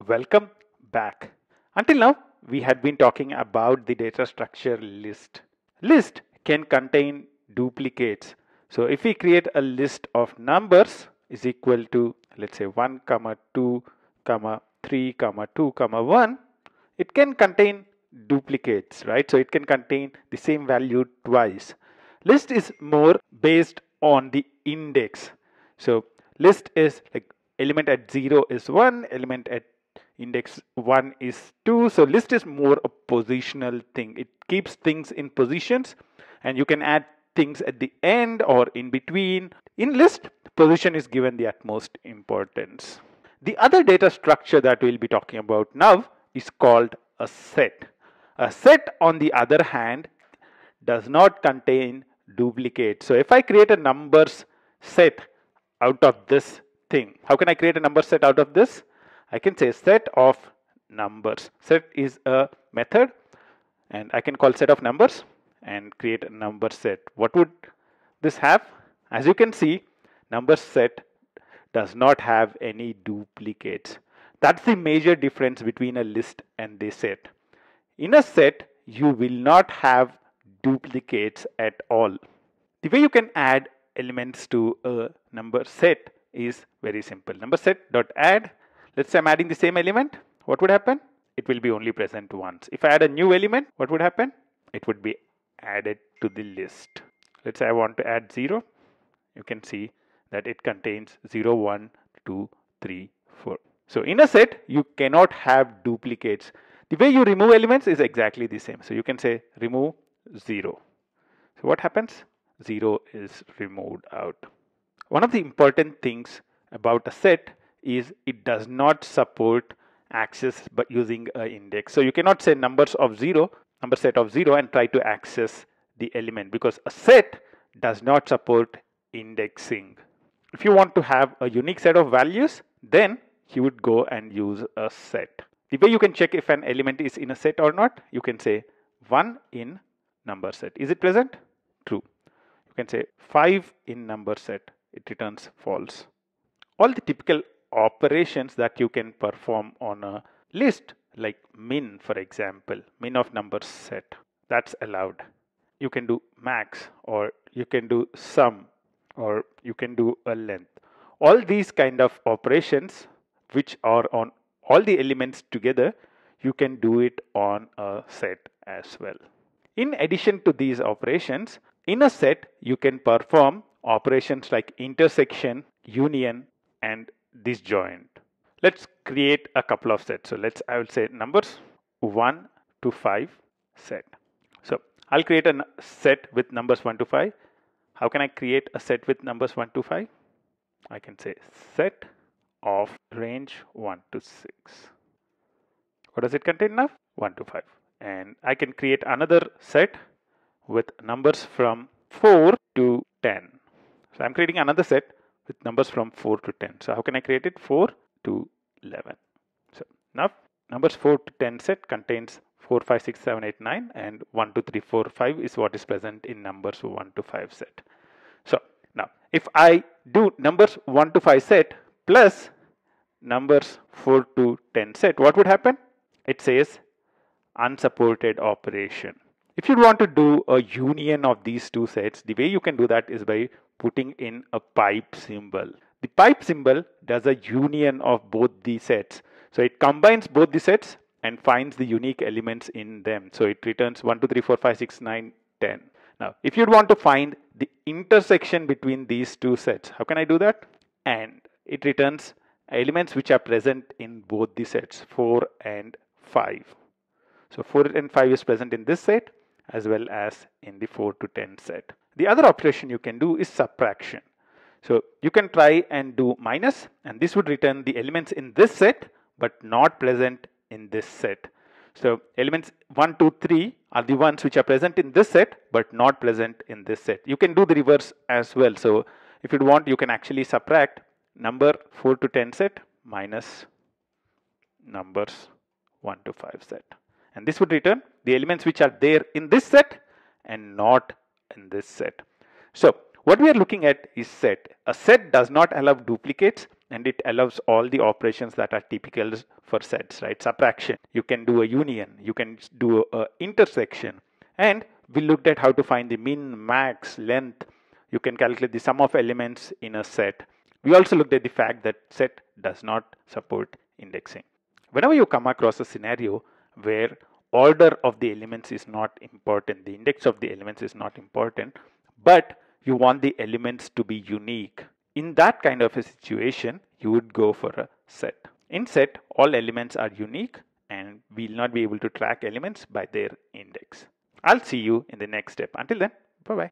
Welcome back. Until now, we had been talking about the data structure list. List can contain duplicates. So if we create a list of numbers is equal to, let's say 1, 2, 3, 2, 1, it can contain duplicates, right? So it can contain the same value twice. List is more based on the index. So list is like element at 0 is 1, element at index 1 is 2. So list is more a positional thing. It keeps things in positions and you can add things at the end or in between. In list, position is given the utmost importance. The other data structure that we'll be talking about now is called a set. A set, on the other hand, does not contain duplicates. So if I create a numbers set out of this thing, how can I create a number set out of this? I can say set of numbers. Set is a method and I can call set of numbers and create a number set. What would this have? As you can see, number set does not have any duplicates. That's the major difference between a list and the set. In a set, you will not have duplicates at all. The way you can add elements to a number set is very simple. Number set dot add. Let's say I'm adding the same element. What would happen? It will be only present once. If I add a new element, what would happen? It would be added to the list. Let's say I want to add 0. You can see that it contains 0, 1, 2, 3, 4. So in a set, you cannot have duplicates. The way you remove elements is exactly the same. So you can say remove 0. So what happens? 0 is removed out. One of the important things about a set is it does not support access by using an index. So you cannot say numbers of 0, number set of 0 and try to access the element because a set does not support indexing. If you want to have a unique set of values, then you would go and use a set. The way you can check if an element is in a set or not, you can say 1 in number set. Is it present? True. You can say 5 in number set. It returns false. All the typical operations that you can perform on a list, like min, for example, min of numbers set, that's allowed. You can do max, or you can do sum, or you can do a length. All these kind of operations which are on all the elements together, you can do it on a set as well. In addition to these operations, in a set you can perform operations like intersection, union and disjoint. Let's create a couple of sets. So I will say numbers 1 to 5 set. So I'll create a set with numbers 1 to 5. How can I create a set with numbers 1 to 5? I can say set of range 1 to 6. What does it contain now? 1 to 5. And I can create another set with numbers from 4 to 10. So I'm creating another set with numbers from 4 to 10. So how can I create it? 4 to 11. So now numbers 4 to 10 set contains 4, 5, 6, 7, 8, 9 and 1, 2, 3, 4, 5 is what is present in numbers 1 to 5 set. So now if I do numbers 1 to 5 set plus numbers 4 to 10 set, what would happen? It says unsupported operation. If you want to do a union of these two sets, the way you can do that is by putting in a pipe symbol. The pipe symbol does a union of both the sets. So it combines both the sets and finds the unique elements in them. So it returns 1, 2, 3, 4, 5, 6, 9, 10. Now, if you want to find the intersection between these two sets, how can I do that? And it returns elements which are present in both the sets, 4 and 5. So 4 and 5 is present in this set as well as in the 4 to 10 set. The other operation you can do is subtraction. So you can try and do minus and this would return the elements in this set but not present in this set. So elements 1, 2, 3 are the ones which are present in this set but not present in this set. You can do the reverse as well. So if you want, you can actually subtract number 4 to 10 set minus numbers 1 to 5 set. And this would return the elements which are there in this set and not in this set. So what we are looking at is set. A set does not allow duplicates and it allows all the operations that are typical for sets, right? Subtraction, you can do a union, you can do a intersection, and we looked at how to find the min, max, length. You can calculate the sum of elements in a set. We also looked at the fact that set does not support indexing. Whenever you come across a scenario where order of the elements is not important, the index of the elements is not important, but you want the elements to be unique, in that kind of a situation, you would go for a set. In set, all elements are unique and we will not be able to track elements by their index. I'll see you in the next step. Until then, bye-bye.